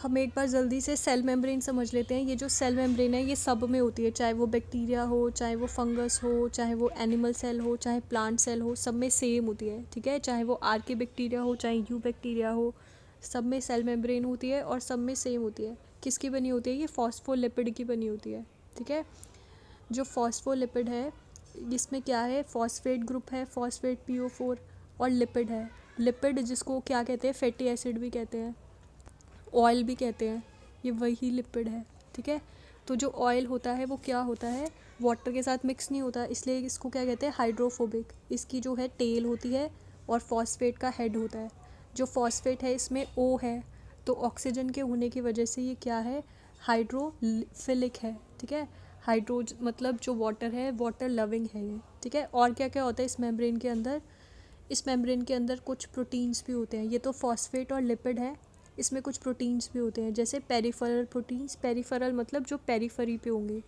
हम एक बार जल्दी से सेल मेम्ब्रेन समझ लेते हैं। ये जो सेल मेम्ब्रेन है ये सब में होती है, चाहे वो बैक्टीरिया हो, चाहे वो फंगस हो, चाहे वो एनिमल सेल हो, चाहे प्लांट सेल हो, सब में सेम होती है। ठीक है, चाहे वो आर्के बैक्टीरिया हो, चाहे यू बैक्टीरिया हो, सब में सेल मेम्ब्रेन होती है और सब में सेम होती है। किसकी बनी होती है? ये फॉस्फोलिपिड की बनी होती है। ठीक है, जो फॉस्फोलिपिड है इसमें क्या है? फॉस्फेट ग्रुप है, फॉस्फेट PO4, और लिपिड है। लिपिड जिसको क्या कहते हैं? फैटी एसिड भी कहते हैं, ऑयल भी कहते हैं, ये वही लिपिड है। ठीक है, तो जो ऑयल होता है वो क्या होता है? वाटर के साथ मिक्स नहीं होता, इसलिए इसको क्या कहते हैं? हाइड्रोफोबिक। इसकी जो है टेल होती है और फॉस्फेट का हेड होता है। जो फॉस्फेट है इसमें O है, तो ऑक्सीजन के होने की वजह से ये क्या है? हाइड्रोफिलिक है। ठीक है, हाइड्रोज मतलब जो वाटर है, वाटर लविंग है ये। ठीक है, और क्या क्या होता है इस मेम्ब्रेन के अंदर? इस मेम्ब्रेन के अंदर कुछ प्रोटीन्स भी होते हैं। ये तो फॉस्फेट और लिपिड है, इसमें कुछ प्रोटीन्स भी होते हैं, जैसे पेरिफेरल प्रोटीन्स। पेरिफेरल मतलब जो पेरीफेरी पे होंगे,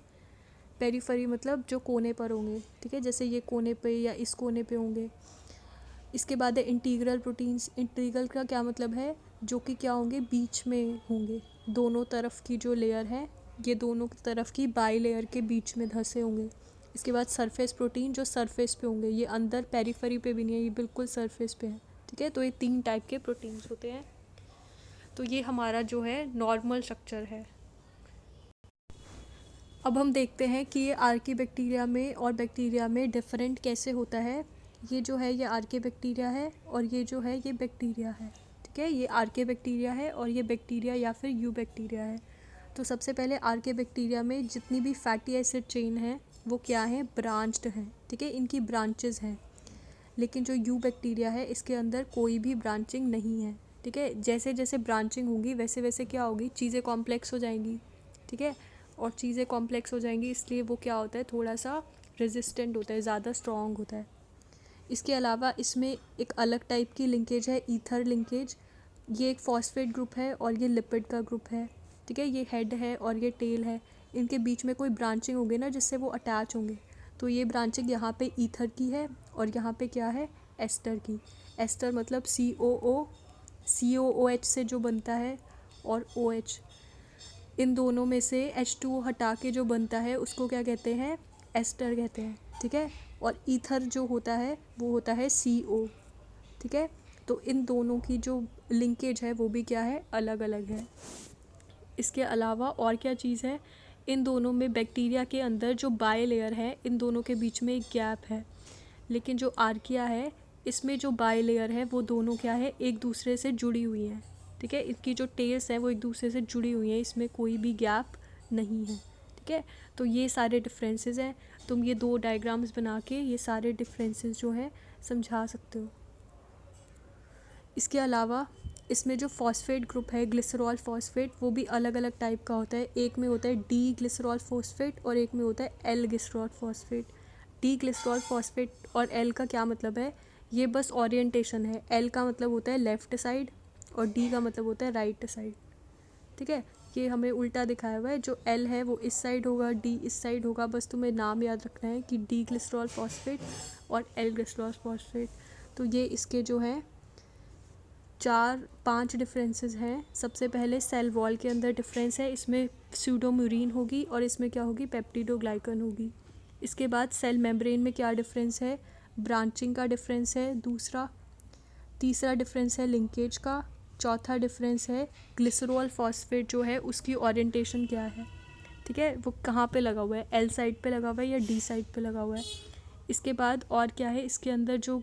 पेरीफेरी मतलब जो कोने पर होंगे। ठीक है, जैसे ये कोने पे या इस कोने पे होंगे। इसके बाद है इंटीग्रल प्रोटीन्स। इंटीग्रल का क्या मतलब है? जो कि क्या होंगे? बीच में होंगे, दोनों तरफ की जो लेयर है ये दोनों तरफ की बाई लेयर के बीच में धंसे होंगे। इसके बाद सरफेस प्रोटीन, जो सरफेस पे होंगे, ये अंदर पेरीफेरी पे भी नहीं है, ये बिल्कुल सरफेस पे है। ठीक है, तो ये 3 टाइप के प्रोटीन्स होते हैं। तो ये हमारा जो है नॉर्मल स्ट्रक्चर है। अब हम देखते हैं कि ये आर्की बैक्टीरिया में और बैक्टीरिया में डिफरेंट कैसे होता है। ये जो है ये आर्के बैक्टीरिया है और ये जो है ये बैक्टीरिया है। ठीक है, ये आर्के बैक्टीरिया है और ये बैक्टीरिया या फिर यू बैक्टीरिया है। तो सबसे पहले आर्के बैक्टीरिया में जितनी भी फैटी एसिड चेन है वो क्या है? ब्रांच्ड हैं। ठीक है, इनकी ब्रांचेस हैं। लेकिन जो यू बैक्टीरिया है इसके अंदर कोई भी ब्रांचिंग नहीं है। ठीक है, जैसे जैसे ब्रांचिंग होगी वैसे वैसे क्या होगी? चीज़ें कॉम्प्लेक्स हो जाएंगी। ठीक है, और चीज़ें कॉम्प्लेक्स हो जाएंगी इसलिए वो क्या होता है? थोड़ा सा रेजिस्टेंट होता है, ज़्यादा स्ट्रॉन्ग होता है। इसके अलावा इसमें एक अलग टाइप की लिंकेज है, ईथर लिंकेज। ये एक फॉस्फेट ग्रुप है और ये लिपिड का ग्रुप है। ठीक है, ये हेड है और ये टेल है। इनके बीच में कोई ब्रांचिंग होगी ना जिससे वो अटैच होंगे, तो ये ब्रांचिंग यहाँ पे ईथर की है और यहाँ पे क्या है? एस्टर की। एस्टर मतलब COOH से जो बनता है, और OH, इन दोनों में से H2O हटा के जो बनता है उसको क्या कहते हैं? एस्टर कहते हैं। ठीक है, और ईथर जो होता है वो होता है CO। ठीक है, तो इन दोनों की जो लिंकेज है वो भी क्या है? अलग अलग है। इसके अलावा और क्या चीज़ है? इन दोनों में बैक्टीरिया के अंदर जो बाय लेयर है इन दोनों के बीच में एक गैप है। लेकिन जो आर्किया है इसमें जो बाय लेयर है वो दोनों क्या है? एक दूसरे से जुड़ी हुई हैं। ठीक है, इनकी जो टेल्स हैं वो एक दूसरे से जुड़ी हुई हैं, इसमें कोई भी गैप नहीं है। ठीक है, तो ये सारे डिफरेंसेस हैं। तुम ये 2 डायग्राम्स बना के ये सारे डिफरेंसेस जो हैं समझा सकते हो। इसके अलावा इसमें जो फॉस्फेट ग्रुप है, ग्लिसरॉल फॉस्फेट, वो भी अलग अलग टाइप का होता है। एक में होता है डी ग्लिसरॉल फॉस्फेट और एक में होता है L glycerol phosphate. D glycerol phosphate और एल का क्या मतलब है? ये बस ओरिएंटेशन है। एल का मतलब होता है लेफ़्ट साइड और डी का मतलब होता है राइट साइड। ठीक है, ये हमें उल्टा दिखाया हुआ है। जो एल है वो इस साइड होगा, डी इस साइड होगा। बस तुम्हें नाम याद रखना है कि डी ग्लिसरॉल फॉस्फेट और एल ग्लिसरॉल फॉस्फेट। तो ये इसके जो है 4-5 डिफरेंसेस हैं। सबसे पहले सेल वॉल के अंदर डिफरेंस है, इसमें स्यूडोम्यूरिन होगी और इसमें क्या होगी? पेप्टिडोग्लाइकन होगी। इसके बाद सेल मेम्ब्रेन में क्या डिफरेंस है? ब्रांचिंग का डिफरेंस है दूसरा। तीसरा डिफरेंस है लिंकेज का। चौथा डिफरेंस है ग्लिसरॉल फॉस्फेट जो है उसकी ओरिएंटेशन क्या है। ठीक है, वो कहाँ पे लगा हुआ है? एल साइड पे लगा हुआ है या डी साइड पे लगा हुआ है। इसके बाद और क्या है? इसके अंदर जो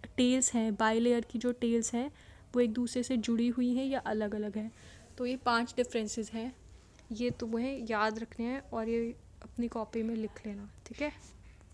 टेल्स हैं, बाई लेयर की जो टेल्स हैं वो एक दूसरे से जुड़ी हुई हैं या अलग अलग हैं। तो ये 5 डिफरेंसेस हैं, ये तुम्हें याद रखने हैं और ये अपनी कॉपी में लिख लेना। ठीक है।